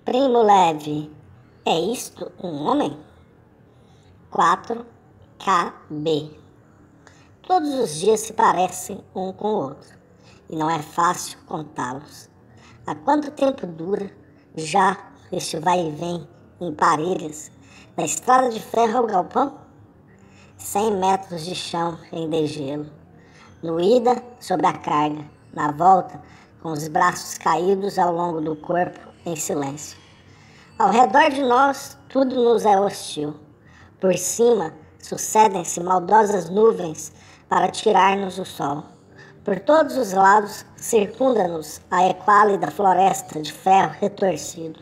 Primo leve, é isto um homem? 4KB. Todos os dias se parecem um com o outro, e não é fácil contá-los. Há quanto tempo dura já este vai e vem em parelhas, da estrada de ferro ao galpão? 100 metros de chão em degelo, no ida sobre a carga, na volta com os braços caídos ao longo do corpo em silêncio. Ao redor de nós tudo nos é hostil. Por cima sucedem-se maldosas nuvens para tirar-nos o sol. Por todos os lados circunda-nos a equálida floresta de ferro retorcido.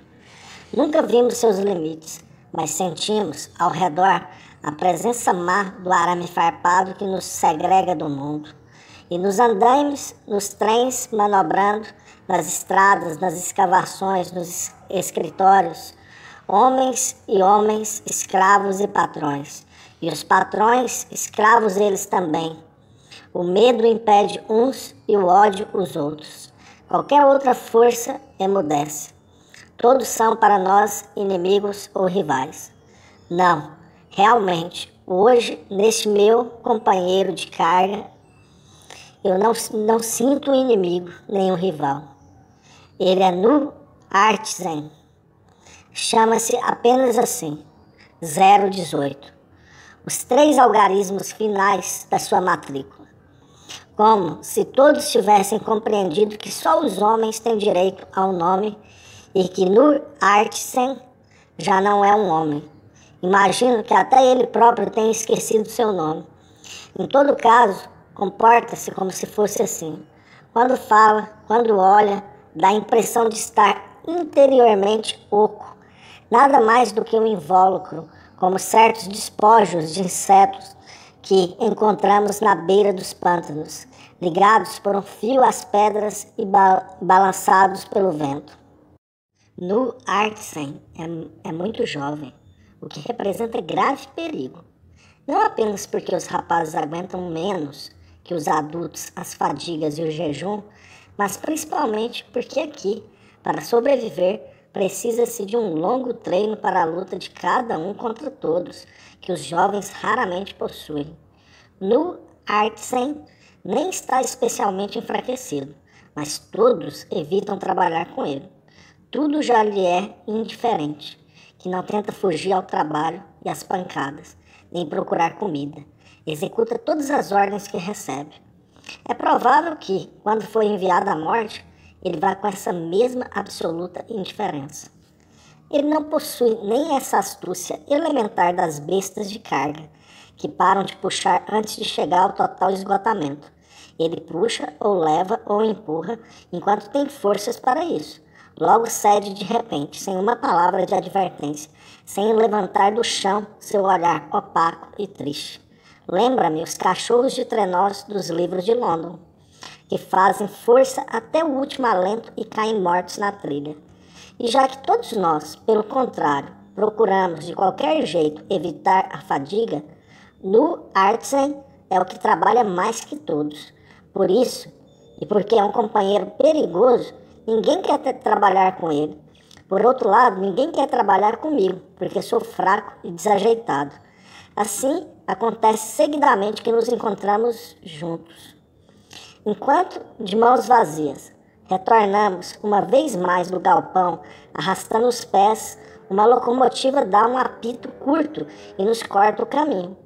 Nunca vimos seus limites, mas sentimos ao redor a presença má do arame farpado que nos segrega do mundo. E nos andaimes, nos trens manobrando, nas estradas, nas escavações, nos escritórios, homens, escravos e patrões. E os patrões, escravos eles também. O medo impede uns e o ódio os outros. Qualquer outra força emudece. Todos são para nós inimigos ou rivais. Não, realmente, hoje, neste meu companheiro de carga, eu não sinto um inimigo nem um rival. Ele é Nu Artsen. Chama-se apenas assim, 018. Os 3 algarismos finais da sua matrícula. Como se todos tivessem compreendido que só os homens têm direito ao nome e que Nu Artsen já não é um homem. Imagino que até ele próprio tenha esquecido seu nome. Em todo caso, comporta-se como se fosse assim. Quando fala, quando olha, dá a impressão de estar interiormente oco. Nada mais do que um invólucro, como certos despojos de insetos que encontramos na beira dos pântanos, ligados por um fio às pedras e balançados pelo vento. Nu Artsen é muito jovem, o que representa grave perigo. Não apenas porque os rapazes aguentam menos que os adultos as fadigas e o jejum, mas principalmente porque aqui, para sobreviver, precisa-se de um longo treino para a luta de cada um contra todos, que os jovens raramente possuem. Nu Artsen nem está especialmente enfraquecido, mas todos evitam trabalhar com ele. Tudo já lhe é indiferente, que não tenta fugir ao trabalho e às pancadas, nem procurar comida. Executa todas as ordens que recebe. É provável que, quando for enviado à morte, ele vá com essa mesma absoluta indiferença. Ele não possui nem essa astúcia elementar das bestas de carga, que param de puxar antes de chegar ao total esgotamento. Ele puxa, ou leva, ou empurra, enquanto tem forças para isso. Logo cede de repente, sem uma palavra de advertência, sem levantar do chão seu olhar opaco e triste. Lembra-me os cachorros de trenós dos livros de London, que fazem força até o último alento e caem mortos na trilha. E já que todos nós, pelo contrário, procuramos de qualquer jeito evitar a fadiga, Nu Artsen é o que trabalha mais que todos. Por isso, e porque é um companheiro perigoso, ninguém quer trabalhar com ele. Por outro lado, ninguém quer trabalhar comigo, porque sou fraco e desajeitado. Assim, acontece seguidamente que nos encontramos juntos. Enquanto, de mãos vazias, retornamos uma vez mais do galpão, arrastando os pés, uma locomotiva dá um apito curto e nos corta o caminho.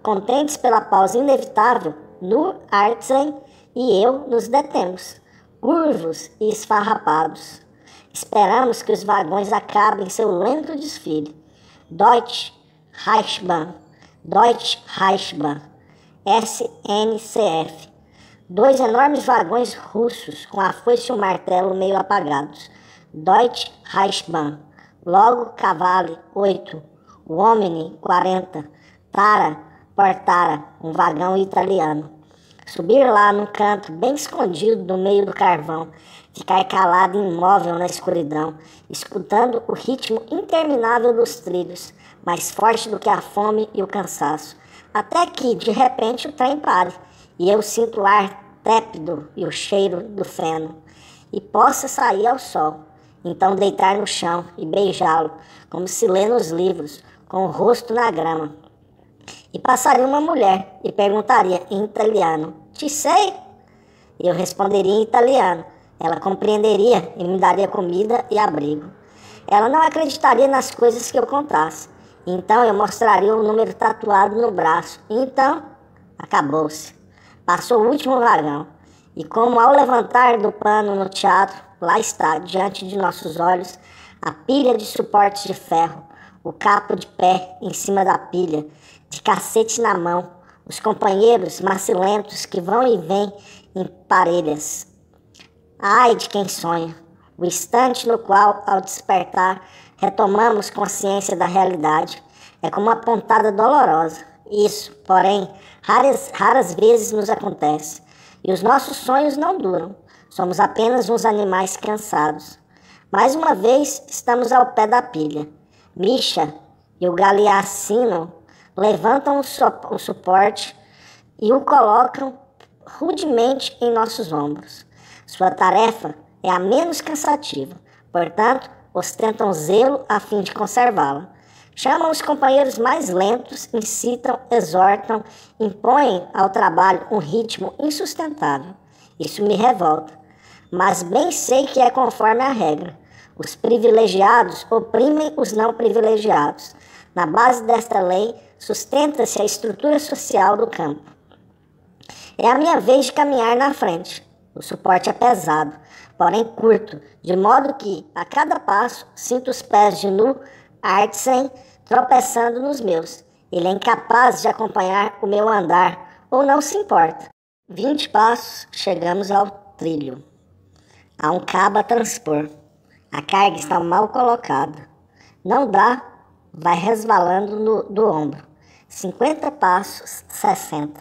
Contentes pela pausa inevitável, Nu Artsen e eu nos detemos, curvos e esfarrapados. Esperamos que os vagões acabem seu lento desfile. Deutsche Reichsbahn, SNCF. 2 enormes vagões russos com a foice e o martelo meio apagados. Deutsche Reichsbahn. Logo Cavalli 8, Uomini 40, Tara, Portara, um vagão italiano. Subir lá num canto bem escondido no meio do carvão, ficar calado e imóvel na escuridão, escutando o ritmo interminável dos trilhos, mais forte do que a fome e o cansaço, até que, de repente, o trem pare, e eu sinto o ar tépido e o cheiro do feno, e possa sair ao sol. então deitar no chão e beijá-lo, como se lê nos livros, com o rosto na grama. E passaria uma mulher e perguntaria em italiano: "Ti sei?" Eu responderia em italiano. Ela compreenderia e me daria comida e abrigo. Ela não acreditaria nas coisas que eu contasse. Então eu mostraria o número tatuado no braço. E então, acabou-se. Passou o último vagão. E como ao levantar do pano no teatro, lá está, diante de nossos olhos, a pilha de suportes de ferro, o capo de pé em cima da pilha, de cacete na mão, os companheiros macilentos que vão e vêm em parelhas. Ai de quem sonha, o instante no qual, ao despertar, retomamos consciência da realidade. É como uma pontada dolorosa. Isso, porém, raras vezes nos acontece. E os nossos sonhos não duram. Somos apenas uns animais cansados. Mais uma vez, estamos ao pé da pilha. Misha e o Galiacino levantam o suporte e o colocam rudemente em nossos ombros. Sua tarefa é a menos cansativa, portanto, ostentam zelo a fim de conservá-la. Chamam os companheiros mais lentos, incitam, exortam, impõem ao trabalho um ritmo insustentável. Isso me revolta, mas bem sei que é conforme a regra. Os privilegiados oprimem os não privilegiados. Na base desta lei, sustenta-se a estrutura social do campo. É a minha vez de caminhar na frente. O suporte é pesado, porém curto, de modo que, a cada passo, sinto os pés de Nu Artsen tropeçando nos meus. Ele é incapaz de acompanhar o meu andar, ou não se importa. 20 passos, chegamos ao trilho. Há um cabo a transpor. A carga está mal colocada. Não dá, vai resvalando do ombro. 50 passos, 60.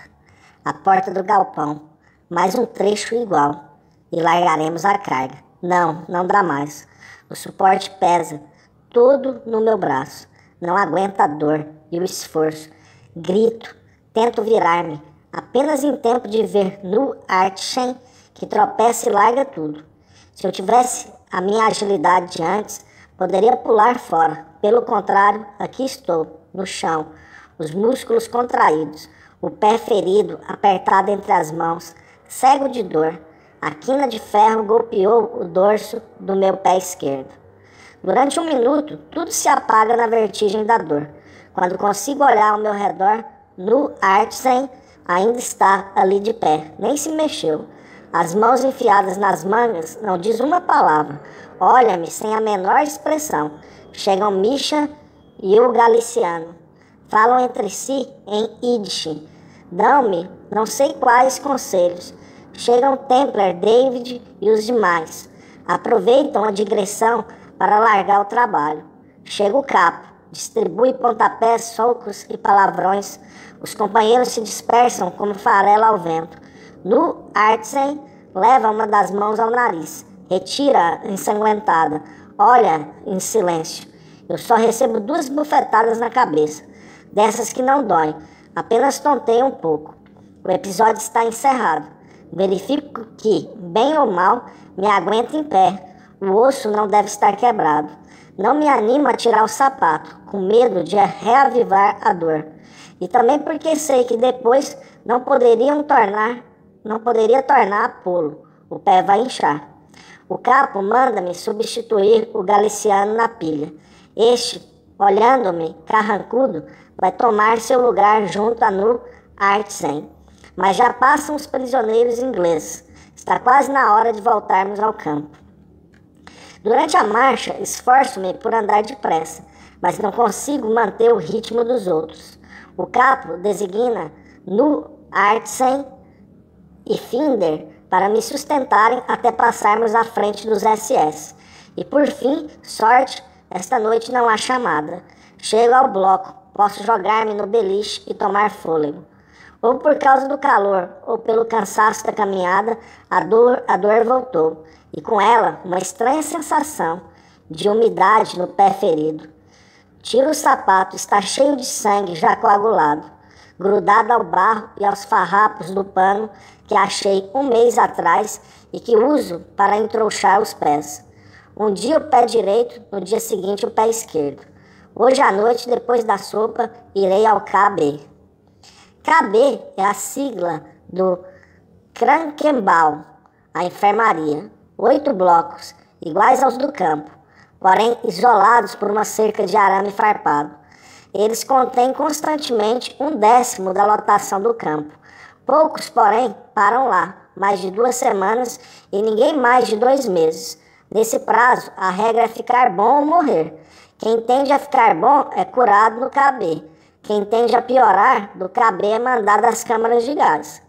A porta do galpão. Mais um trecho igual, e largaremos a carga. Não dá mais. O suporte pesa, todo no meu braço. Não aguenta a dor e o esforço. Grito, tento virar-me, apenas em tempo de ver Nu Artsen, que tropeça e larga tudo. Se eu tivesse a minha agilidade de antes, poderia pular fora. Pelo contrário, aqui estou, no chão, os músculos contraídos, o pé ferido, apertado entre as mãos, cego de dor. A quina de ferro golpeou o dorso do meu pé esquerdo. Durante 1 minuto, tudo se apaga na vertigem da dor. Quando consigo olhar ao meu redor, Nu Artsen ainda está ali de pé, nem se mexeu. As mãos enfiadas nas mangas, não diz uma palavra. Olha-me sem a menor expressão. Chegam Misha e o Galiciano. Falam entre si em Yiddish. Dão-me não sei quais conselhos. Chegam Templar, David e os demais. Aproveitam a digressão para largar o trabalho. Chega o capo. Distribui pontapés, socos e palavrões. Os companheiros se dispersam como farela ao vento. Nu Artsen leva uma das mãos ao nariz. Retira-a ensanguentada. Olha em silêncio. Eu só recebo 2 bufetadas na cabeça. Dessas que não doem. Apenas tontei um pouco. O episódio está encerrado. Verifico que, bem ou mal, me aguento em pé. O osso não deve estar quebrado. Não me animo a tirar o sapato, com medo de reavivar a dor. E também porque sei que depois não poderia tornar a pô-lo. O pé vai inchar. O capo manda-me substituir o Galiciano na pilha. Este, olhando-me carrancudo, vai tomar seu lugar junto a Nu Artsen. Mas já passam os prisioneiros ingleses. Está quase na hora de voltarmos ao campo. Durante a marcha, esforço-me por andar depressa, mas não consigo manter o ritmo dos outros. O capo designa Nu Artsen e Finder para me sustentarem até passarmos à frente dos SS. E por fim, sorte, esta noite não há chamada. Chego ao bloco, posso jogar-me no beliche e tomar fôlego. Ou por causa do calor, ou pelo cansaço da caminhada, a dor voltou. E com ela, uma estranha sensação de umidade no pé ferido. Tiro o sapato, está cheio de sangue já coagulado, grudado ao barro e aos farrapos do pano que achei 1 mês atrás e que uso para entrouxar os pés. Um dia o pé direito, no dia seguinte o pé esquerdo. Hoje à noite, depois da sopa, irei ao KB. KB é a sigla do Krankenbau, a enfermaria. 8 blocos, iguais aos do campo, porém isolados por uma cerca de arame farpado. Eles contêm constantemente 1/10 da lotação do campo. Poucos, porém, param lá, mais de 2 semanas e ninguém mais de 2 meses. Nesse prazo, a regra é ficar bom ou morrer. Quem tende a ficar bom é curado no KB. Quem tende a piorar, do KB é mandado às câmaras de gás.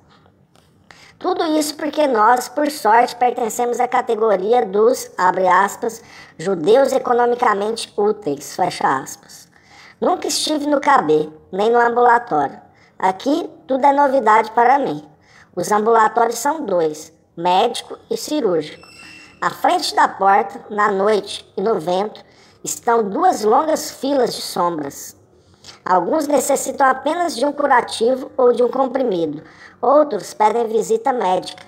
Tudo isso porque nós, por sorte, pertencemos à categoria dos, abre aspas, judeus economicamente úteis, fecha aspas. Nunca estive no KB, nem no ambulatório. Aqui, tudo é novidade para mim. Os ambulatórios são 2, médico e cirúrgico. À frente da porta, na noite e no vento, estão 2 longas filas de sombras. Alguns necessitam apenas de um curativo ou de um comprimido. Outros pedem visita médica.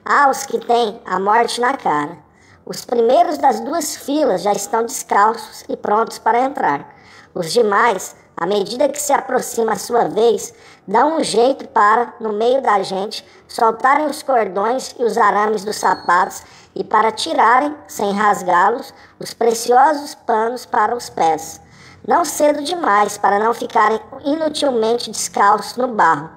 Há os que têm a morte na cara. Os primeiros das 2 filas já estão descalços e prontos para entrar. Os demais, à medida que se aproxima a sua vez, dão um jeito para, no meio da gente, soltarem os cordões e os arames dos sapatos e para tirarem, sem rasgá-los, os preciosos panos para os pés. Não cedo demais para não ficarem inutilmente descalços no barro.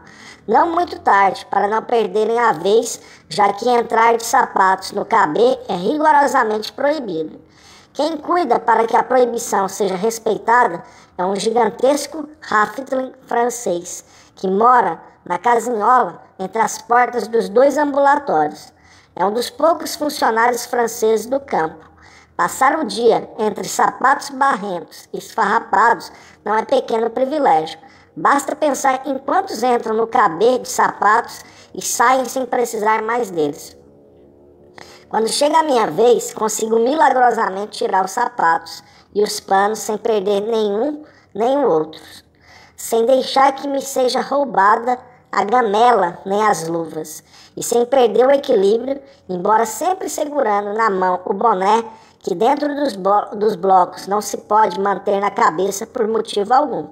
Não muito tarde para não perderem a vez, já que entrar de sapatos no KB é rigorosamente proibido. Quem cuida para que a proibição seja respeitada é um gigantesco Raftlin francês, que mora na casinhola entre as portas dos 2 ambulatórios. É um dos poucos funcionários franceses do campo. Passar o dia entre sapatos barrentos e esfarrapados não é pequeno privilégio. Basta pensar em quantos entram no KB de sapatos e saem sem precisar mais deles. Quando chega a minha vez, consigo milagrosamente tirar os sapatos e os panos sem perder nenhum nem o outro, sem deixar que me seja roubada a gamela nem as luvas, e sem perder o equilíbrio, embora sempre segurando na mão o boné que dentro dos blocos não se pode manter na cabeça por motivo algum.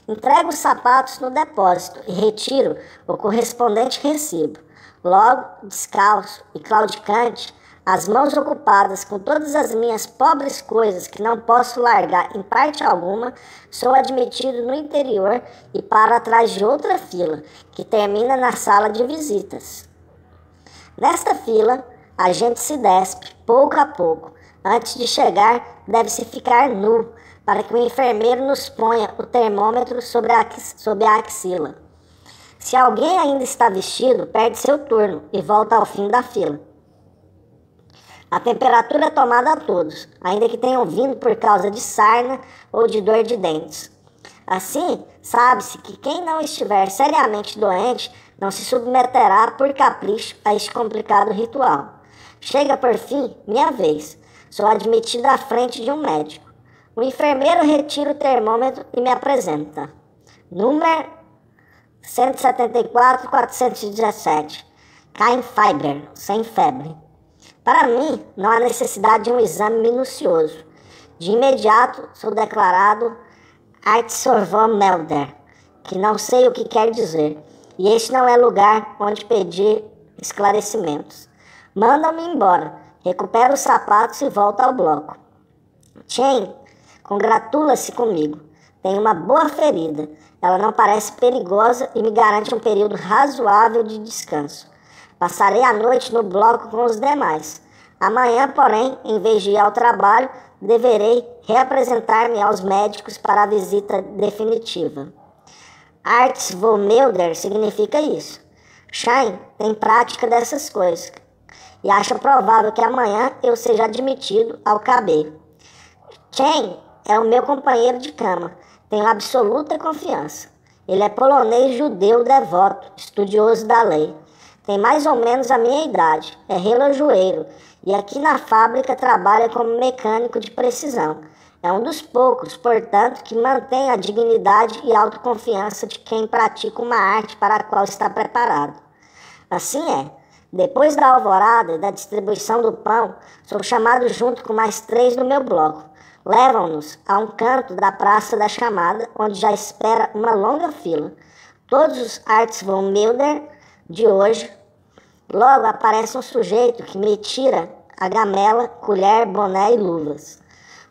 Entrego os sapatos no depósito e retiro o correspondente recibo. Logo, descalço e claudicante, as mãos ocupadas com todas as minhas pobres coisas que não posso largar em parte alguma, sou admitido no interior e paro atrás de outra fila, que termina na sala de visitas. Nesta fila, a gente se despe, pouco a pouco. Antes de chegar, deve-se ficar nu, para que o enfermeiro nos ponha o termômetro sobre a axila. Se alguém ainda está vestido, perde seu turno e volta ao fim da fila. A temperatura é tomada a todos, ainda que tenham vindo por causa de sarna ou de dor de dentes. Assim, sabe-se que quem não estiver seriamente doente não se submeterá por capricho a este complicado ritual. Chega por fim minha vez. Sou admitido à frente de um médico. O enfermeiro retira o termômetro e me apresenta. Número 174-417. Kein Fieber, sem febre. Para mim, não há necessidade de um exame minucioso. De imediato, sou declarado Artsorvomelder, que não sei o que quer dizer, e este não é lugar onde pedir esclarecimentos. Mandam-me embora, recupero os sapatos e volto ao bloco. Chen congratula-se comigo. Tenho uma boa ferida. Ela não parece perigosa e me garante um período razoável de descanso. Passarei a noite no bloco com os demais. Amanhã, porém, em vez de ir ao trabalho, deverei reapresentar-me aos médicos para a visita definitiva. Artsvomelder significa isso. Schein tem prática dessas coisas e acha provável que amanhã eu seja admitido ao KB. Chen é o meu companheiro de cama. Tenho absoluta confiança. Ele é polonês judeu devoto, estudioso da lei. Tem mais ou menos a minha idade, é relojoeiro e aqui na fábrica trabalha como mecânico de precisão. É um dos poucos, portanto, que mantém a dignidade e autoconfiança de quem pratica uma arte para a qual está preparado. Assim é, Depois da alvorada e da distribuição do pão, sou chamado junto com mais 3 do meu bloco. Levam-nos a um canto da Praça da Chamada, onde já espera uma longa fila. Todos os Arts von Milder de hoje. Logo aparece um sujeito que me tira a gamela, colher, boné e luvas.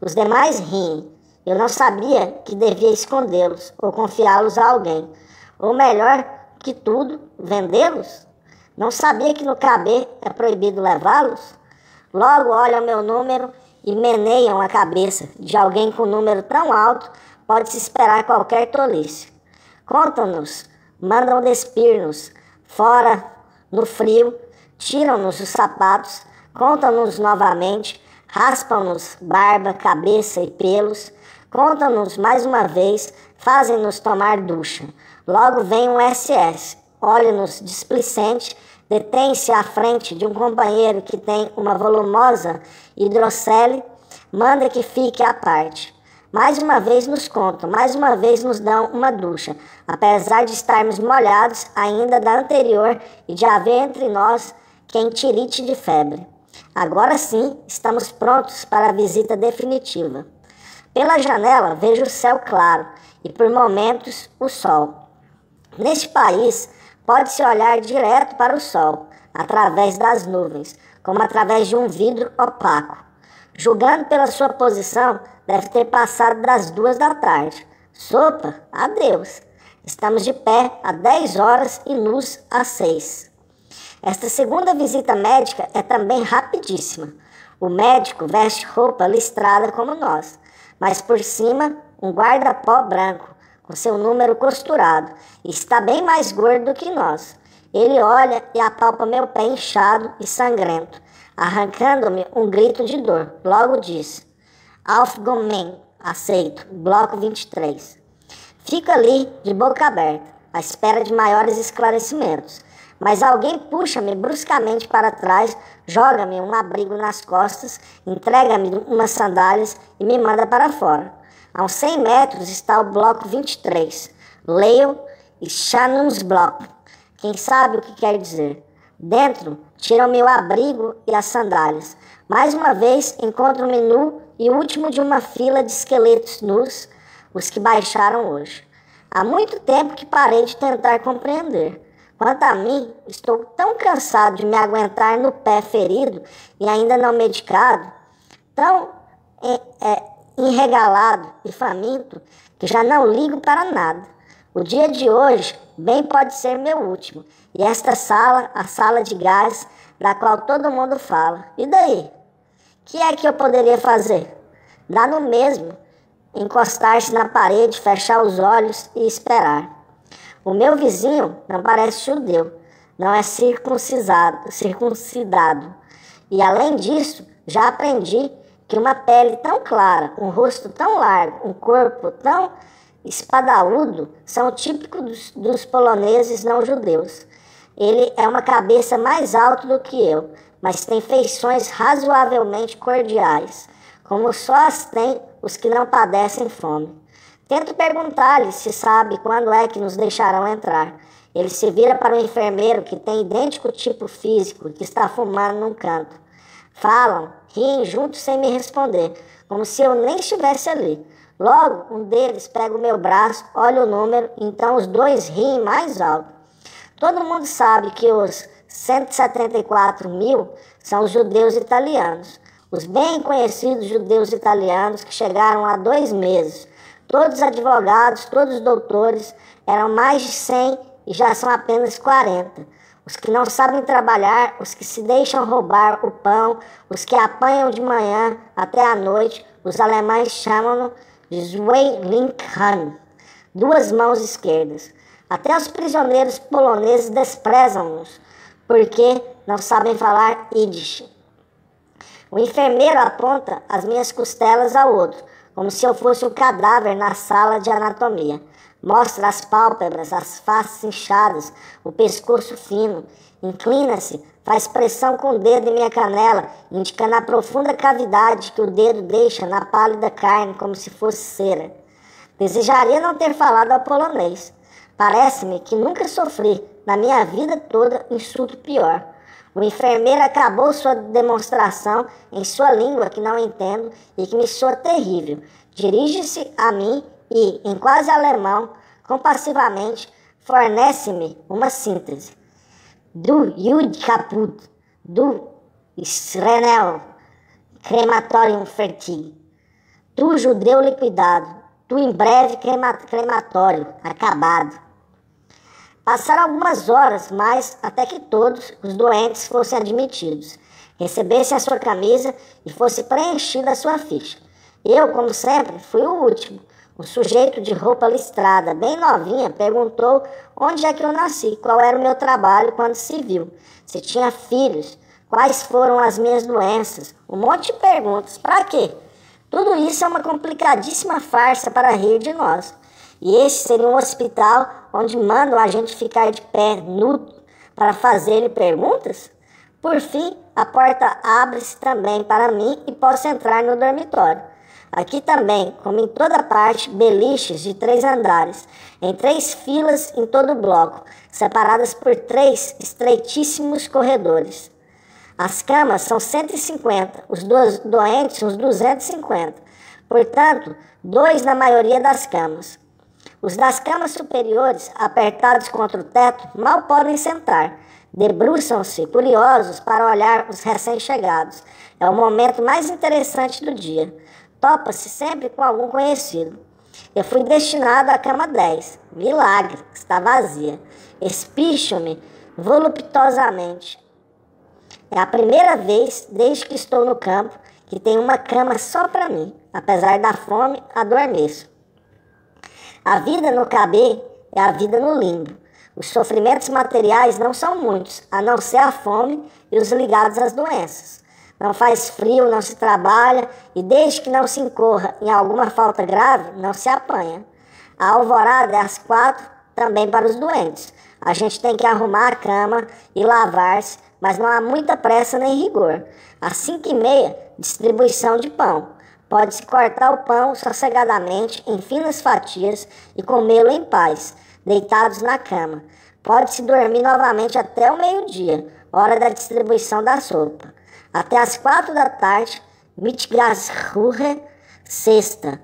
Os demais riem. Eu não sabia que devia escondê-los ou confiá-los a alguém. Ou melhor que tudo, vendê-los. Não sabia que no KB é proibido levá-los? Logo olham meu número e meneiam a cabeça. De alguém com número tão alto, pode-se esperar qualquer tolice. Contam-nos, mandam despir-nos, fora, no frio, tiram-nos os sapatos, contam-nos novamente, raspam-nos barba, cabeça e pelos, contam-nos mais uma vez, fazem-nos tomar ducha. Logo vem um SS, olha-nos displicente, detém-se à frente de um companheiro que tem uma volumosa hidrocele, manda que fique à parte. Mais uma vez nos contam, mais uma vez nos dão uma ducha, apesar de estarmos molhados ainda da anterior e de haver entre nós quentirite de febre. Agora sim, estamos prontos para a visita definitiva. Pela janela vejo o céu claro e, por momentos, o sol. Neste país, pode-se olhar direto para o sol, através das nuvens, como através de um vidro opaco. Julgando pela sua posição, deve ter passado das 2 da tarde. Sopa, adeus. Estamos de pé há 10 horas e nus às 6. Esta segunda visita médica é também rapidíssima. O médico veste roupa listrada como nós, mas por cima um guarda-pó branco, com seu número costurado, e está bem mais gordo do que nós. Ele olha e apalpa meu pé inchado e sangrento, arrancando-me um grito de dor. Logo diz: Aufgenommen, aceito, bloco 23. Fico ali, de boca aberta, à espera de maiores esclarecimentos. Mas alguém puxa-me bruscamente para trás, joga-me um abrigo nas costas, entrega-me umas sandálias e me manda para fora. A uns 100 metros está o bloco 23. Leio Schanungsblock. Quem sabe o que quer dizer? Dentro, tiram-me o abrigo e as sandálias. Mais uma vez, encontro-me nu e último de uma fila de esqueletos nus, os que baixaram hoje. Há muito tempo que parei de tentar compreender. Quanto a mim, estou tão cansado de me aguentar no pé ferido e ainda não medicado, tão enregalado e faminto, que já não ligo para nada. O dia de hoje bem pode ser meu último, e esta sala, a sala de gás, da qual todo mundo fala. E daí? Que é que eu poderia fazer? Dá no mesmo encostar-se na parede, fechar os olhos e esperar. O meu vizinho não parece judeu, não é circuncidado. E além disso, já aprendi que uma pele tão clara, um rosto tão largo, um corpo tão espadaúdo são típicos dos poloneses não judeus. Ele é uma cabeça mais alta do que eu, mas tem feições razoavelmente cordiais, como só as têm os que não padecem fome. Tento perguntar-lhe se sabe quando é que nos deixarão entrar. Ele se vira para o enfermeiro que tem idêntico tipo físico e que está fumando num canto. Falam, riem juntos sem me responder, como se eu nem estivesse ali. Logo, um deles pega o meu braço, olha o número, então os dois riem mais alto. Todo mundo sabe que os 174 mil são os judeus italianos, os bem conhecidos judeus italianos que chegaram há 2 meses. Todos advogados, todos doutores, eram mais de 100 e já são apenas 40. Os que não sabem trabalhar, os que se deixam roubar o pão, os que apanham de manhã até a noite, os alemães chamam-no de Zweilinkhan, 2 mãos esquerdas. Até os prisioneiros poloneses desprezam-nos, porque não sabem falar Yiddish. O enfermeiro aponta as minhas costelas ao outro, como se eu fosse um cadáver na sala de anatomia. Mostra as pálpebras, as faces inchadas, o pescoço fino. Inclina-se, faz pressão com o dedo em minha canela, indicando a profunda cavidade que o dedo deixa na pálida carne, como se fosse cera. Desejaria não ter falado ao polonês. Parece-me que nunca sofri, na minha vida toda, insulto pior. O enfermeiro acabou sua demonstração em sua língua que não entendo e que me soa terrível. Dirige-se a mim e, em quase alemão, compassivamente, fornece-me uma síntese. Du Jud kaputt, du Israel crematorium fertig, tu judeu liquidado, tu em breve crematório acabado. Passaram algumas horas mais até que todos os doentes fossem admitidos, recebessem a sua camisa e fosse preenchida a sua ficha. Eu, como sempre, fui o último. Um sujeito de roupa listrada, bem novinha, perguntou onde é que eu nasci, qual era o meu trabalho quando civil, se tinha filhos, quais foram as minhas doenças, um monte de perguntas. Para quê? Tudo isso é uma complicadíssima farsa para rir de nós. E esse seria um hospital onde mandam a gente ficar de pé, nu, para fazer-lhe perguntas? Por fim, a porta abre-se também para mim e posso entrar no dormitório. Aqui também, como em toda parte, beliches de 3 andares, em 3 filas em todo o bloco, separadas por 3 estreitíssimos corredores. As camas são 150, os doentes uns 250, portanto, 2 na maioria das camas. Os das camas superiores, apertados contra o teto, mal podem sentar. Debruçam-se, curiosos, para olhar os recém-chegados. É o momento mais interessante do dia. Topa-se sempre com algum conhecido. Eu fui destinado à cama 10. Milagre, está vazia. Espicho-me voluptuosamente. É a primeira vez, desde que estou no campo, que tem uma cama só para mim. Apesar da fome, adormeço. A vida no KB é a vida no limbo. Os sofrimentos materiais não são muitos, a não ser a fome e os ligados às doenças. Não faz frio, não se trabalha e desde que não se incorra em alguma falta grave, não se apanha. A alvorada é às 4, também para os doentes. A gente tem que arrumar a cama e lavar-se, mas não há muita pressa nem rigor. Às 5h30, distribuição de pão. Pode-se cortar o pão sossegadamente em finas fatias e comê-lo em paz, deitados na cama. Pode-se dormir novamente até o meio-dia, hora da distribuição da sopa. Até às 4 da tarde, Mittagsruhe, sexta.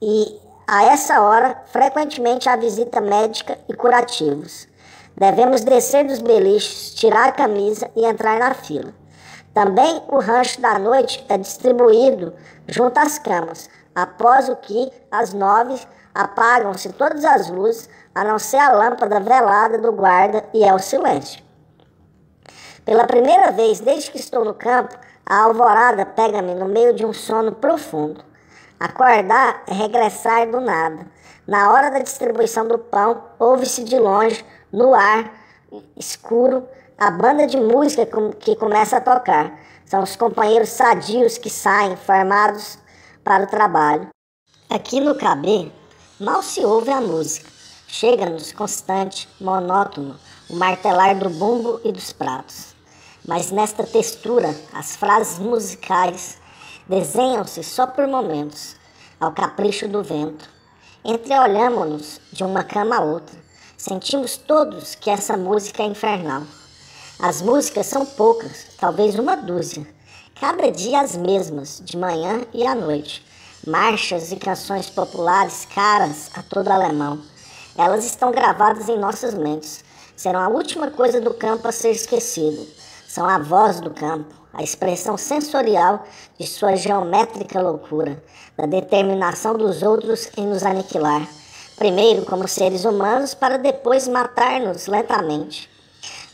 E a essa hora, frequentemente há visita médica e curativos. Devemos descer dos beliches, tirar a camisa e entrar na fila. Também o rancho da noite é distribuído junto às camas, após o que, às 9, apagam-se todas as luzes, a não ser a lâmpada velada do guarda, e é o silêncio. Pela primeira vez desde que estou no campo, a alvorada pega-me no meio de um sono profundo. Acordar é regressar do nada. Na hora da distribuição do pão, ouve-se de longe, no ar escuro, a banda de música que começa a tocar. São os companheiros sadios que saem, formados para o trabalho. Aqui no KB, mal se ouve a música. Chega-nos constante, monótono, o martelar do bumbo e dos pratos. Mas nesta textura, as frases musicais desenham-se só por momentos, ao capricho do vento. Entreolhamo-nos de uma cama a outra. Sentimos todos que essa música é infernal. As músicas são poucas, talvez uma dúzia. Cada dia as mesmas, de manhã e à noite. Marchas e canções populares caras a todo alemão. Elas estão gravadas em nossas mentes. Serão a última coisa do campo a ser esquecido. São a voz do campo, a expressão sensorial de sua geométrica loucura, da determinação dos outros em nos aniquilar. Primeiro como seres humanos, para depois matar-nos lentamente.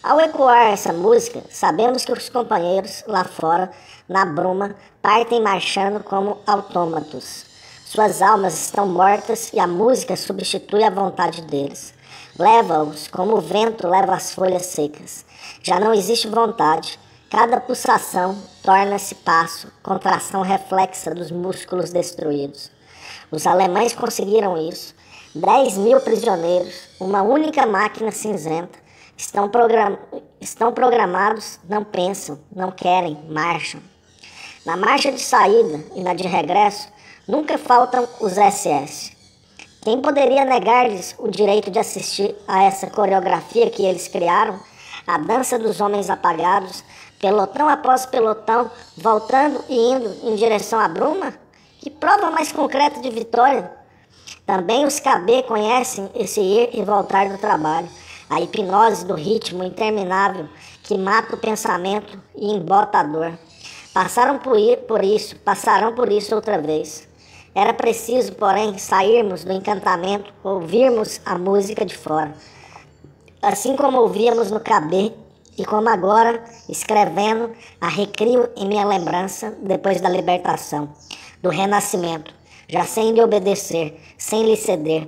Ao ecoar essa música, sabemos que os companheiros lá fora, na bruma, partem marchando como autômatos. Suas almas estão mortas e a música substitui a vontade deles. Leva-os como o vento leva as folhas secas. Já não existe vontade. Cada pulsação torna-se passo, contração reflexa dos músculos destruídos. Os alemães conseguiram isso. 10.000 prisioneiros, uma única máquina cinzenta, estão programados, não pensam, não querem, marcham. Na marcha de saída e na de regresso, nunca faltam os SS. Quem poderia negar-lhes o direito de assistir a essa coreografia que eles criaram, a dança dos homens apagados, pelotão após pelotão, voltando e indo em direção à bruma? Que prova mais concreta de vitória! Também os KB conhecem esse ir e voltar do trabalho, a hipnose do ritmo interminável que mata o pensamento e embota a dor. Passarão passarão por isso outra vez. Era preciso, porém, sairmos do encantamento, ouvirmos a música de fora. Assim como ouvíamos no KB e como agora, escrevendo, a recrio em minha lembrança depois da libertação, do renascimento, já sem lhe obedecer, sem lhe ceder,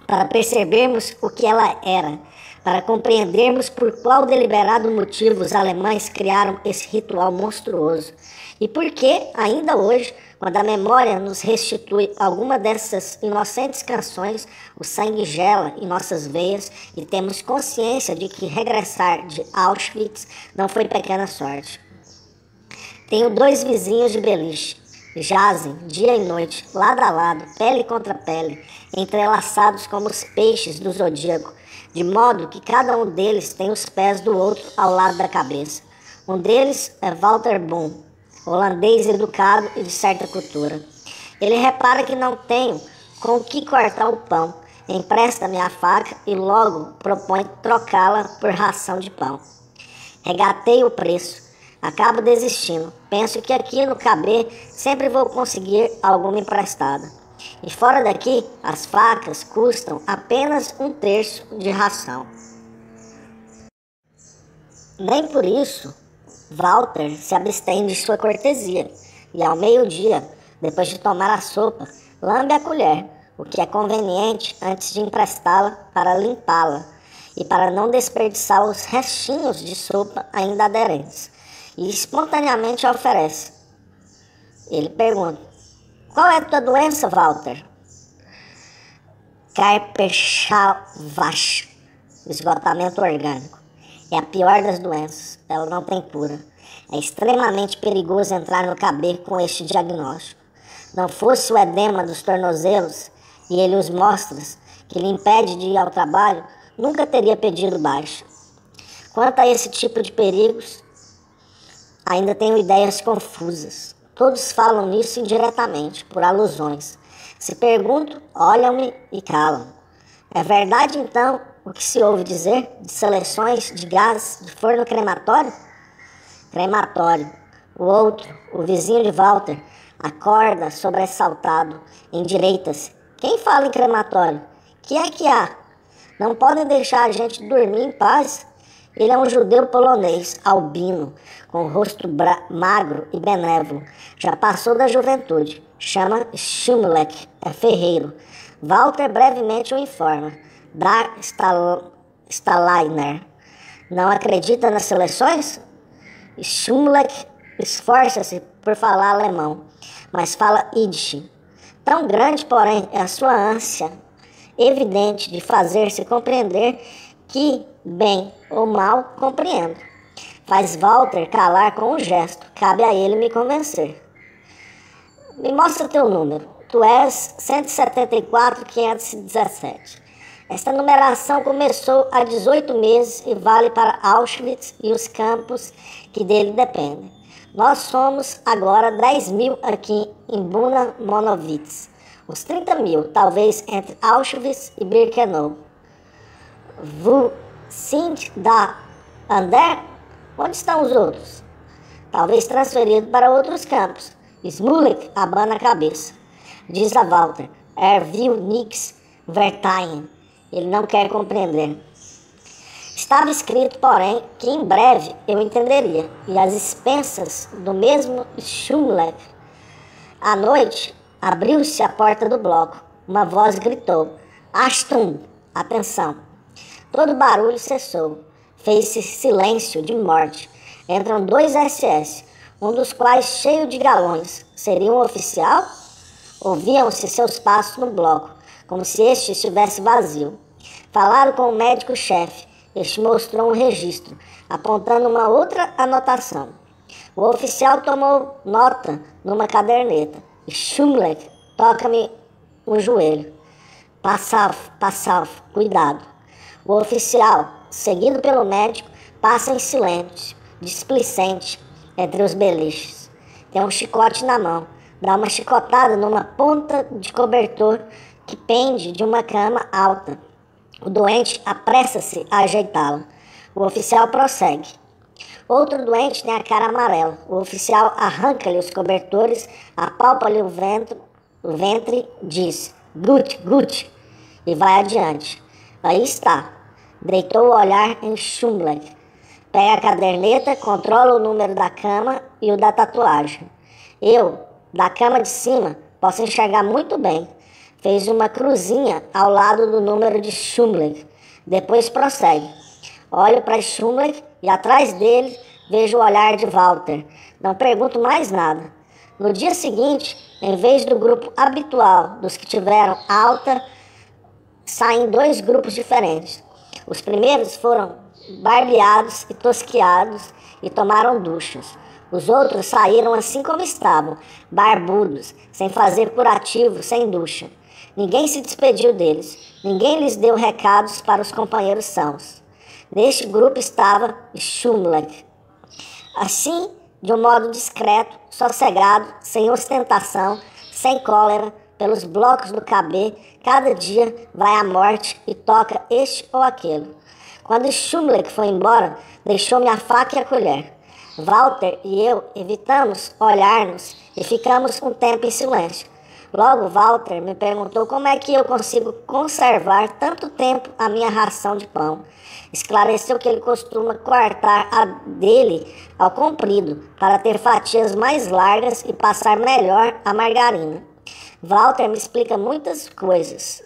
para percebermos o que ela era, para compreendermos por qual deliberado motivo os alemães criaram esse ritual monstruoso e por que, ainda hoje, quando a memória nos restitui alguma dessas inocentes canções, o sangue gela em nossas veias e temos consciência de que regressar de Auschwitz não foi pequena sorte. Tenho 2 vizinhos de beliche. Jazem, dia e noite, lado a lado, pele contra pele, entrelaçados como os peixes do zodíaco, de modo que cada um deles tem os pés do outro ao lado da cabeça. Um deles é Walter Boom, holandês educado e de certa cultura. Ele repara que não tenho com o que cortar o pão, empresta-me a faca e logo propõe trocá-la por ração de pão. Regatei o preço. Acabo desistindo. Penso que aqui no KB sempre vou conseguir alguma emprestada. E fora daqui, as facas custam apenas 1/3 de ração. Nem por isso, Walter se abstém de sua cortesia. E ao meio-dia, depois de tomar a sopa, lambe a colher, o que é conveniente antes de emprestá-la para limpá-la e para não desperdiçar os restinhos de sopa ainda aderentes. E espontaneamente oferece. Ele pergunta: qual é a tua doença, Walter? Carpechavach, esgotamento orgânico. É a pior das doenças, ela não tem cura. É extremamente perigoso entrar no KB com este diagnóstico. Não fosse o edema dos tornozelos e ele os mostra que lhe impede de ir ao trabalho, nunca teria pedido baixa. Quanto a esse tipo de perigos, ainda tenho ideias confusas. Todos falam nisso indiretamente, por alusões. Se pergunto, olham-me e calam. É verdade, então, o que se ouve dizer de seleções de gás de forno crematório? Crematório. O outro, o vizinho de Walter, acorda sobressaltado, endireita-se. Quem fala em crematório? Que é que há? Não podem deixar a gente dormir em paz? Ele é um judeu polonês, albino, com o rosto magro e benévolo. Já passou da juventude. Chama Schumleck, é ferreiro. Walter brevemente o informa. Dar Stalainer. Não acredita nas seleções? Schumleck esforça-se por falar alemão, mas fala Yiddish. Tão grande, porém, é a sua ânsia evidente de fazer-se compreender que, bem ou mal, compreendo. Faz Walter calar com um gesto. Cabe a ele me convencer. Me mostra teu número. Tu és 174.517. Esta numeração começou há 18 meses e vale para Auschwitz e os campos que dele dependem. Nós somos agora 10.000 aqui em Buna Monowitz. Os 30.000, talvez entre Auschwitz e Birkenau. Vous sind da Ander? Onde estão os outros? Talvez transferido para outros campos. Smulik abana a cabeça. Diz a Walter. Will nix verteilen. Ele não quer compreender. Estava escrito, porém, que em breve eu entenderia. E às expensas do mesmo Schumleck. À noite, abriu-se a porta do bloco. Uma voz gritou. Achtung! Atenção! Todo barulho cessou. Fez-se silêncio de morte. Entram 2 SS, um dos quais cheio de galões. Seria um oficial? Ouviam-se seus passos no bloco, como se este estivesse vazio. Falaram com o médico-chefe. Este mostrou um registro, apontando uma outra anotação. O oficial tomou nota numa caderneta. Schumleck, toca-me o joelho. Passaf, cuidado. O oficial, seguido pelo médico, passa em silêncio, displicente, entre os beliches. Tem um chicote na mão, dá uma chicotada numa ponta de cobertor que pende de uma cama alta. O doente apressa-se a ajeitá-la. O oficial prossegue. Outro doente tem a cara amarela. O oficial arranca-lhe os cobertores, apalpa-lhe o ventre, diz gut, gut, e vai adiante. Aí está. Deitou o olhar em Schumberg. Pega a caderneta, controla o número da cama e o da tatuagem. Eu, da cama de cima, posso enxergar muito bem. Fez uma cruzinha ao lado do número de Schumberg. Depois prossegue. Olho para Schumberg e atrás dele vejo o olhar de Walter. Não pergunto mais nada. No dia seguinte, em vez do grupo habitual dos que tiveram alta, saem 2 grupos diferentes. Os primeiros foram barbeados e tosquiados e tomaram duchas. Os outros saíram assim como estavam, barbudos, sem fazer curativo, sem ducha. Ninguém se despediu deles. Ninguém lhes deu recados para os companheiros sãos. Neste grupo estava Schumberg. Assim, de um modo discreto, sossegado, sem ostentação, sem cólera, pelos blocos do KB, cada dia vai à morte e toca este ou aquele. Quando Schumberg foi embora, deixou-me a faca e a colher. Walter e eu evitamos olhar-nos e ficamos um tempo em silêncio. Logo Walter me perguntou como é que eu consigo conservar tanto tempo a minha ração de pão. Esclareceu que ele costuma cortar a dele ao comprido para ter fatias mais largas e passar melhor a margarina. Walter me explica muitas coisas.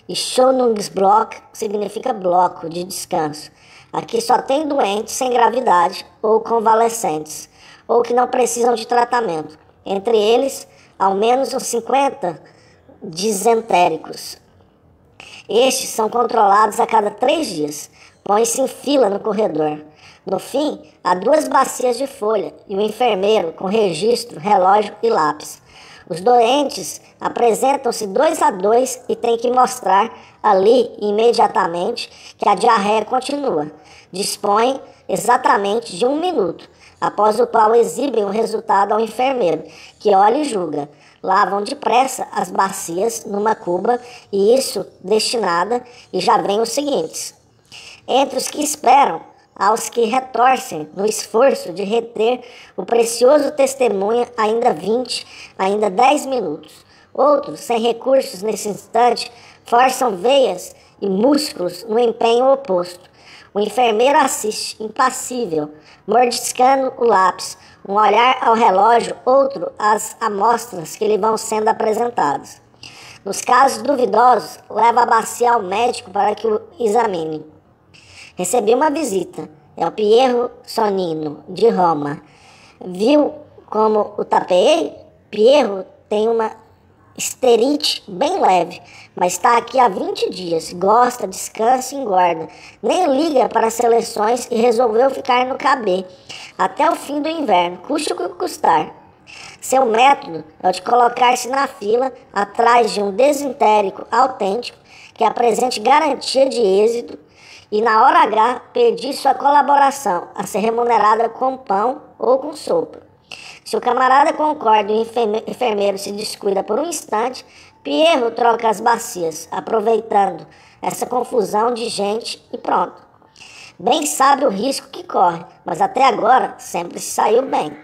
E Schonungsblock significa bloco de descanso. Aqui só tem doentes sem gravidade ou convalescentes, ou que não precisam de tratamento. Entre eles, ao menos uns 50 disentéricos. Estes são controlados a cada 3 dias. Põe-se em fila no corredor. No fim, há 2 bacias de folha e o enfermeiro com registro, relógio e lápis. Os doentes apresentam-se 2 a 2 e têm que mostrar ali imediatamente que a diarreia continua. Dispõem exatamente de 1 minuto, após o qual exibem o resultado ao enfermeiro, que olha e julga. Lavam depressa as bacias numa cuba e isso destinada, e já vem os seguintes. Entre os que esperam, aos que retorcem no esforço de reter o precioso testemunho ainda 20, ainda 10 minutos. Outros, sem recursos nesse instante, forçam veias e músculos no empenho oposto. O enfermeiro assiste, impassível, mordiscando o lápis, um olhar ao relógio, outro às amostras que lhe vão sendo apresentadas. Nos casos duvidosos, leva a bacia ao médico para que o examine. Recebi uma visita. É o Piero Sonino, de Roma. Viu como o tapeei? Piero tem uma esterite bem leve, mas está aqui há 20 dias. Gosta, descansa e engorda. Nem liga para as seleções e resolveu ficar no KB até o fim do inverno, custe o que custar. Seu método é o de colocar-se na fila atrás de um desentérico autêntico que apresente garantia de êxito e na hora H pedir sua colaboração a ser remunerada com pão ou com sopa. Se o camarada concorda e o enfermeiro se descuida por um instante, Piero troca as bacias, aproveitando essa confusão de gente e pronto. Bem sabe o risco que corre, mas até agora sempre se saiu bem.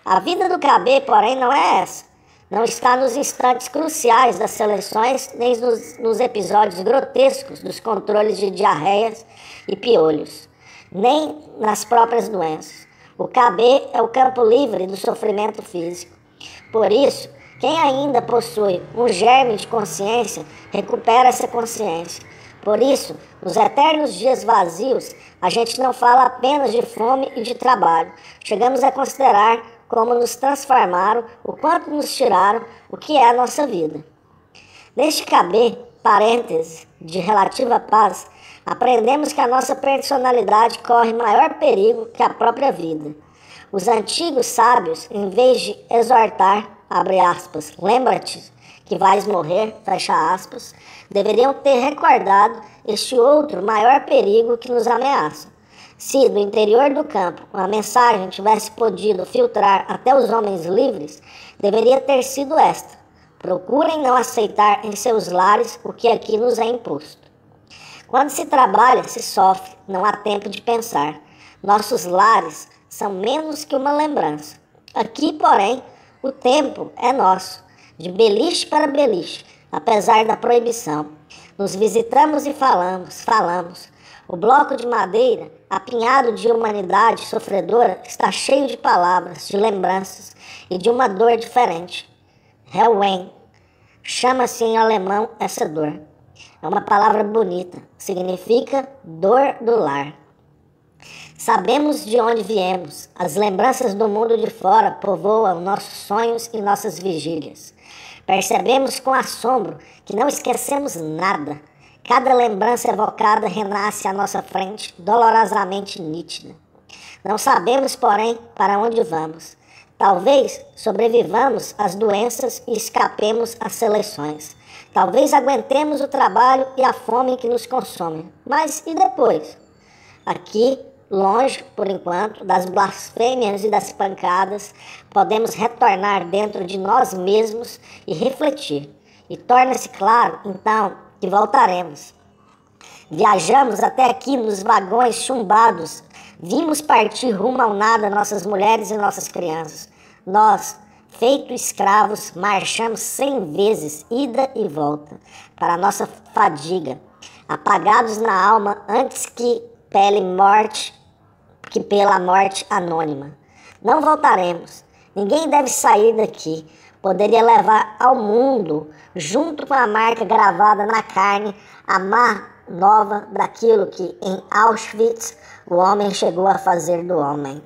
A vida do KB, porém, não é essa. Não está nos instantes cruciais das seleções, nem nos episódios grotescos dos controles de diarreias e piolhos, nem nas próprias doenças. O KB é o campo livre do sofrimento físico. Por isso, quem ainda possui um germe de consciência, recupera essa consciência. Por isso, nos eternos dias vazios, a gente não fala apenas de fome e de trabalho. Chegamos a considerar como nos transformaram, o quanto nos tiraram, o que é a nossa vida. Neste KB, parêntese, de relativa paz, aprendemos que a nossa personalidade corre maior perigo que a própria vida. Os antigos sábios, em vez de exortar, abre aspas, lembra-te que vais morrer, fecha aspas, deveriam ter recordado este outro maior perigo que nos ameaça. Se do interior do campo uma mensagem tivesse podido filtrar até os homens livres, deveria ter sido esta: procurem não aceitar em seus lares o que aqui nos é imposto. Quando se trabalha, se sofre, não há tempo de pensar. Nossos lares são menos que uma lembrança. Aqui, porém, o tempo é nosso, de beliche para beliche, apesar da proibição. Nos visitamos e falamos. O bloco de madeira, apinhado de humanidade sofredora, está cheio de palavras, de lembranças e de uma dor diferente. Helwen. Chama-se em alemão essa dor. É uma palavra bonita, significa dor do lar. Sabemos de onde viemos. As lembranças do mundo de fora povoam nossos sonhos e nossas vigílias. Percebemos com assombro que não esquecemos nada. Cada lembrança evocada renasce à nossa frente, dolorosamente nítida. Não sabemos, porém, para onde vamos. Talvez sobrevivamos às doenças e escapemos às seleções. Talvez aguentemos o trabalho e a fome que nos consomem. Mas e depois? Aqui, longe, por enquanto, das blasfêmias e das pancadas, podemos retornar dentro de nós mesmos e refletir. E torna-se claro, então, que voltaremos. Viajamos até aqui nos vagões chumbados. Vimos partir rumo ao nada nossas mulheres e nossas crianças. Nós, feito escravos, marchamos 100 vezes, ida e volta, para a nossa fadiga, apagados na alma antes que pela morte anônima. Não voltaremos. Ninguém deve sair daqui. Poderia levar ao mundo, junto com a marca gravada na carne, a má nova daquilo que em Auschwitz o homem chegou a fazer do homem.